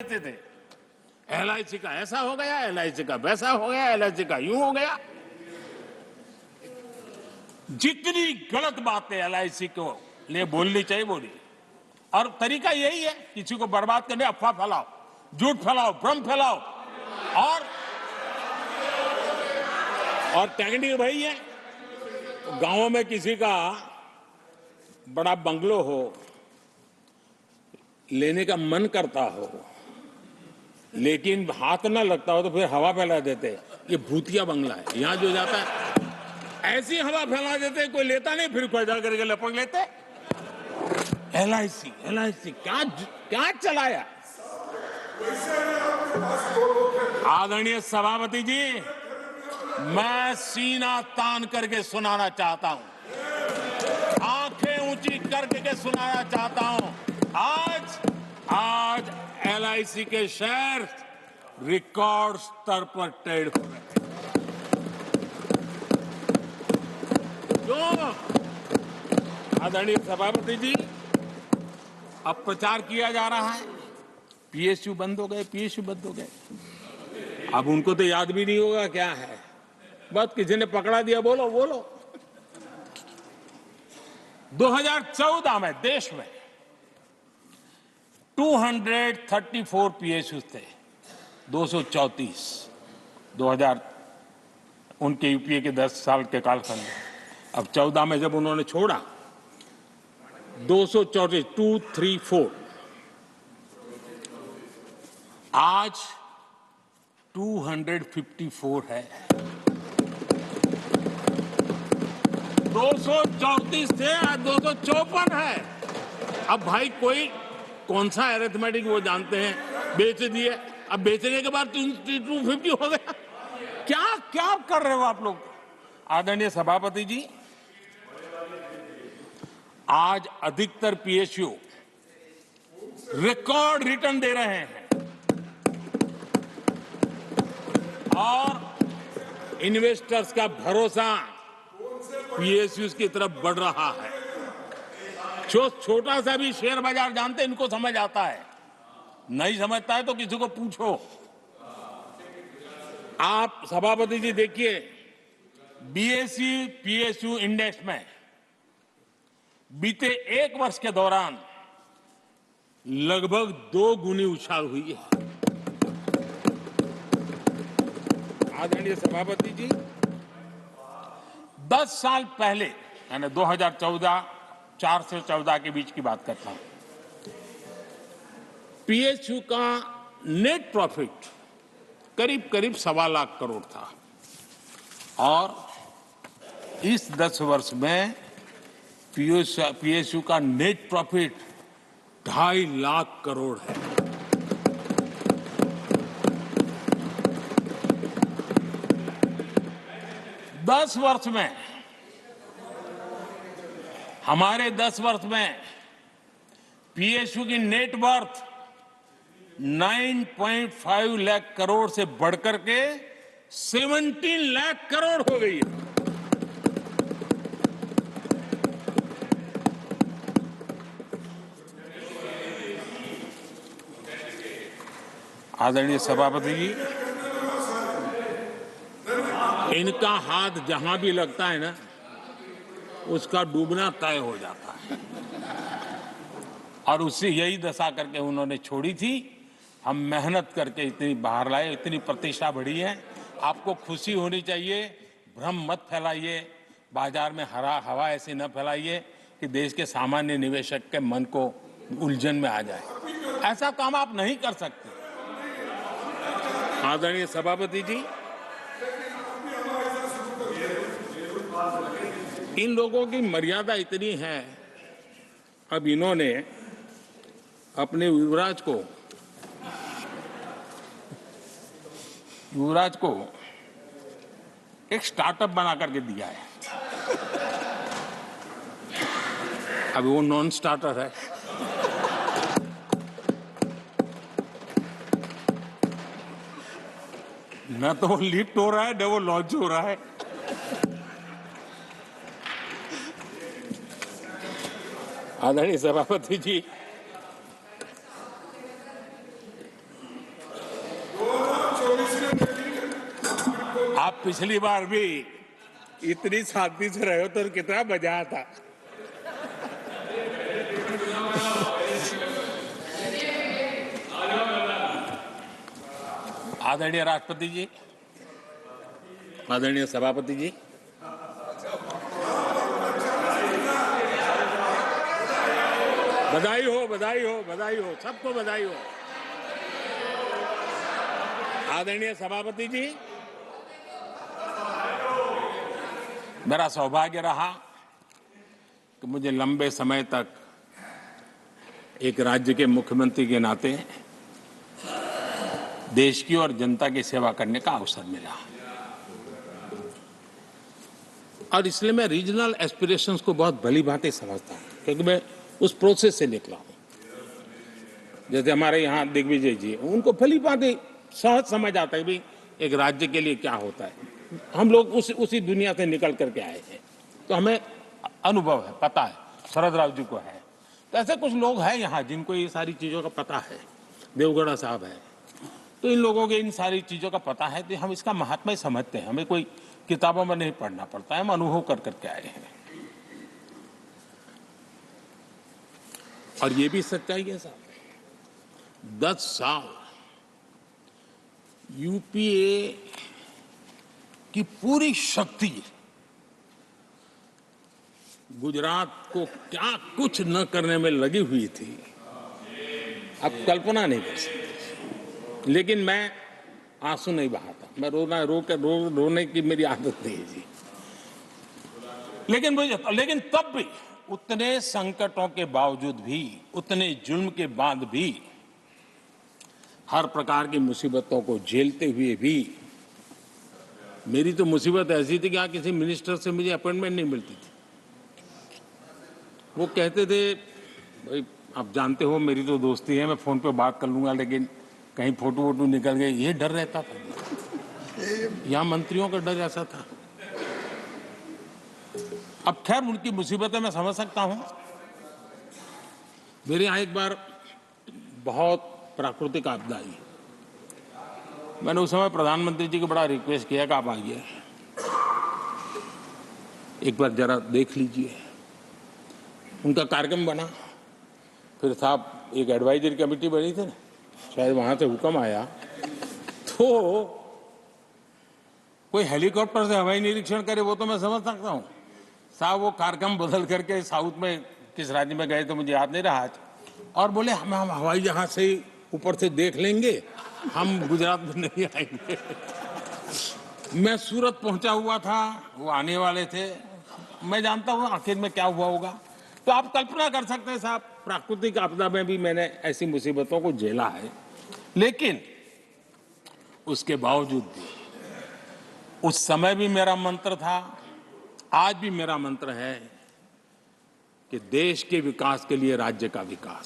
देते थे, एलआईसी का ऐसा हो गया, एलआईसी का वैसा हो गया, एलआईसी का यूं हो गया। जितनी गलत बातें एलआईसी को लिए बोलनी चाहिए बोली, और तरीका यही है, किसी को बर्बाद करने, अफवाह फैलाओ, झूठ फैलाओ, भ्रम फैलाओ। और टेक्निक वही है। गांवों में किसी का बड़ा बंगलो हो, लेने का मन करता हो, लेकिन हाथ ना लगता हो, तो फिर हवा फैला देते, ये भूतिया बंगला है, यहां जो जाता है ऐसी हवा फैला देते, कोई लेता नहीं, फिर पैदा करके लपक लेते। एलआईसी एलआईसी क्या क्या चलाया। आदरणीय सभापति जी, मैं सीना तान करके सुनाना चाहता हूं, आंखें ऊंची करके सुनाना चाहता हूं, आज एलआईसी के शेयर रिकॉर्ड स्तर पर ट्रेड हो रहे हैं। क्यों? आदरणीय सभापति जी, अब प्रचार किया जा रहा है, पीएसयू बंद हो गए, पीएसयू बंद हो गए। अब उनको तो याद भी नहीं होगा क्या है, बस किसी ने पकड़ा दिया, बोलो बोलो। 2014 में देश में 234 पीएसयू थे, 234 2000 उनके यूपीए के 10 साल के कालखंड में। अब 14 में जब उन्होंने छोड़ा, 234 आज 254 है। 234 थे, आज 254 है। अब भाई कोई कौन सा अरिथमेटिक वो जानते हैं, बेच दिए, अब बेचने के बाद 250 हो गया। क्या क्या कर रहे हो आप लोग। आदरणीय सभापति जी, आज अधिकतर पीएसयू रिकॉर्ड रिटर्न दे रहे हैं और इन्वेस्टर्स का भरोसा पीएसयू की तरफ बढ़ रहा है। जो छोटा सा भी शेयर बाजार जानते हैं, इनको समझ आता है, नहीं समझता है तो किसी को पूछो। आप सभापति जी देखिए, बीएसई पीएसयू इंडेक्स में बीते 1 वर्ष के दौरान लगभग 2 गुनी उछाल हुई है। आदरणीय सभापति जी, 10 साल पहले, यानी 2014, 4 से 14 के बीच की बात करता हूं, पीएसयू का नेट प्रॉफिट करीब 1.25 लाख करोड़ था, और इस 10 वर्ष में पीएसयू का नेट प्रॉफिट 2.5 लाख करोड़ है। हमारे 10 वर्ष में पीएसयू की नेट वर्थ 9.5 लाख करोड़ से बढ़कर के 17 लाख करोड़ हो गई है। आदरणीय सभापति जी, इनका हाथ जहां भी लगता है ना, उसका डूबना तय हो जाता है, और उससे यही दशा करके उन्होंने छोड़ी थी। हम मेहनत करके इतनी बाहर लाए, इतनी प्रतिष्ठा बढ़ी है। आपको खुशी होनी चाहिए, भ्रम मत फैलाइए, बाजार में हवा ऐसी न फैलाइए कि देश के सामान्य निवेशक के मन को उलझन में आ जाए। ऐसा काम आप नहीं कर सकते। आदरणीय सभापति जी, इन लोगों की मर्यादा इतनी है, अब इन्होंने अपने युवराज को एक स्टार्टअप बना करके दिया है। अभी वो नॉन स्टार्टर है। न तो वो लिफ्ट हो रहा है, न वो लॉन्च हो रहा है। आदरणीय सभापति जी, आप पिछली बार भी इतनी शांति से रहे हो तो कितना मजा आता। आदरणीय राष्ट्रपति जी, आदरणीय सभापति जी, बधाई हो, बधाई हो, बधाई हो, सबको बधाई हो। आदरणीय सभापति जी, मेरा सौभाग्य रहा कि मुझे लंबे समय तक एक राज्य के मुख्यमंत्री के नाते देश की और जनता की सेवा करने का अवसर मिला, और इसलिए मैं रीजनल एस्पिरेशंस को बहुत भली भांति समझता हूं, क्योंकि मैं उस प्रोसेस से निकला हूं। जैसे हमारे यहाँ दिग्विजय जी, उनको भली भांति सहज समझ आता है भी एक राज्य के लिए क्या होता है। हम लोग उसी दुनिया से निकल करके आए हैं, तो हमें अनुभव है, पता है। शरद राव जी को है, तो ऐसे कुछ लोग हैं यहाँ जिनको ये सारी चीजों का पता है। देवगढ़ा साहब है, तो इन लोगों के इन सारी चीजों का पता है, तो हम इसका महात्मा समझते हैं। हमें कोई किताबों में नहीं पढ़ना पड़ता है, हम अनुभव कर करके आए हैं। और ये भी सच्चाई है साहब, 10 साल यूपीए की पूरी शक्ति गुजरात को क्या कुछ न करने में लगी हुई थी, आप कल्पना नहीं कर सकते। लेकिन मैं आंसू नहीं बहाता, मैं रोने की मेरी आदत नहीं है जी। लेकिन तब भी उतने संकटों के बावजूद भी, उतने जुल्म के बाद भी, हर प्रकार की मुसीबतों को झेलते हुए भी, मेरी तो मुसीबत ऐसी थी कि यहाँ किसी मिनिस्टर से मुझे अपॉइंटमेंट नहीं मिलती थी। वो कहते थे, भाई आप जानते हो मेरी तो दोस्ती है, मैं फोन पे बात कर लूंगा, लेकिन कहीं फोटो वोटो निकल गए, ये डर रहता था। यहाँ मंत्रियों का डर ऐसा था। अब खैर उनकी मुसीबतें मैं समझ सकता हूं। मेरे यहाँ एक बार बहुत प्राकृतिक आपदा आई, मैंने उस समय प्रधानमंत्री जी को बड़ा रिक्वेस्ट किया कि आप आइए, एक बार जरा देख लीजिए। उनका कार्यक्रम बना, फिर साहब एक एडवाइजरी कमेटी बनी थी ना, शायद वहां से हुक्म आया, तो कोई हेलीकॉप्टर से हवाई निरीक्षण करे वो तो मैं समझ सकता हूं। साहब वो कार्यक्रम बदल करके साउथ में किस राज्य में गए तो मुझे याद नहीं रहा आज, और बोले हम हवाई जहाज से ऊपर से देख लेंगे, हम गुजरात में नहीं आएंगे। मैं सूरत पहुंचा हुआ था, वो आने वाले थे, मैं जानता हूं आखिर में क्या हुआ होगा। तो आप कल्पना कर सकते हैं साहब, प्राकृतिक आपदा में भी मैंने ऐसी मुसीबतों को झेला है, लेकिन उसके बावजूद भी उस समय भी मेरा मंत्र था, आज भी मेरा मंत्र है कि देश के विकास के लिए राज्य का विकास।